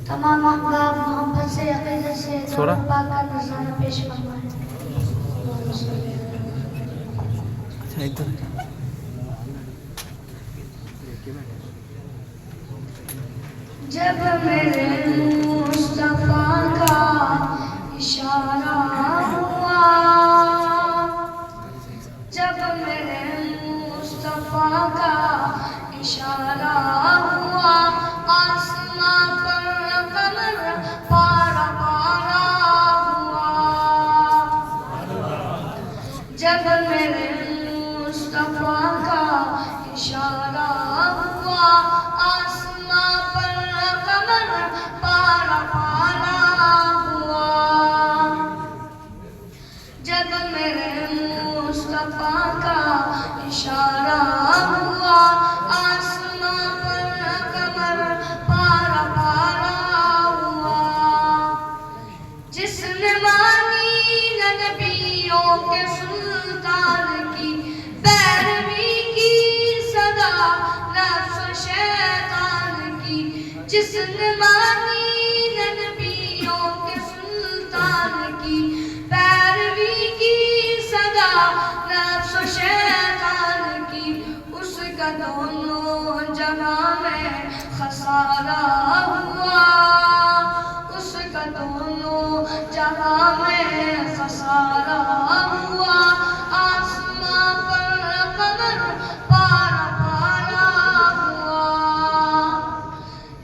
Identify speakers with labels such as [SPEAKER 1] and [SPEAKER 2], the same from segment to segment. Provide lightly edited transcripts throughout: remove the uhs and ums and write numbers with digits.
[SPEAKER 1] تمام احباب محبت سے عقیدت سے درود پاک کا نذرانہ پیش فرمائیں۔ جب میرے مصطفیٰ کا اشارہ ہوا، جب میرے مصطفیٰ کا اشارہ ہوا، آسمان پر قمر پارا پارا ہوا۔ جب میرے مصطفیٰ کا اشارہ ہوا، آسمان پر قمر پارا پارا ہوا۔ جب میرے مصطفیٰ کا اشارہ ہوا، آسمان پر قمر پارا پارا ہوا۔ جس نے مانی نہ نبیوں کے سلطان کی، پیروی کی صدا نفس و شیطان کی۔ جس نے مانی نہ نبیوں کے سلطان کی، پیروی کی صدا نفس و شیطان کی، اس کا دونوں جہاں میں خسارہ ہوا، اس کا دونوں جہاں میں خسارہ ہوا۔ آسمان پر قمر پارا پارا ہوا۔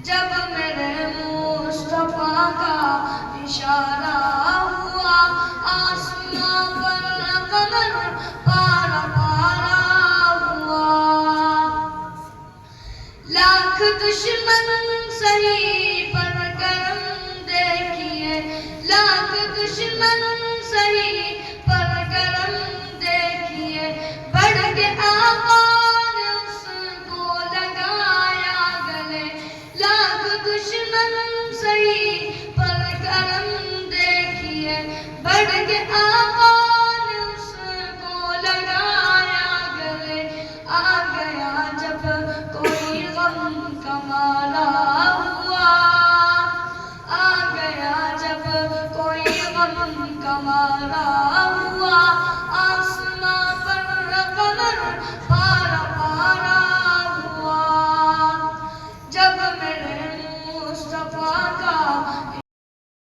[SPEAKER 1] جب میرے مصطفیٰ کا اشارہ ہوا، آسمان پر قمر پارا پارا ہوا۔ لاکھ دشمن سہی پر کرم دیکھیے، لاکھ دشمن سہی پر کرم دیکھیے، بڑھ کے آقا نے اس کو لگایا گلے۔ لاکھ دشمن سہی پر کرم دیکھیے، بڑھ کے آقا نے اس کو لگایا گلے۔ آ گیا جب کوئی غم کا مارا ہوا، آ گیا جب کوئی غم کا مارا ہوا، آسمان پر قمر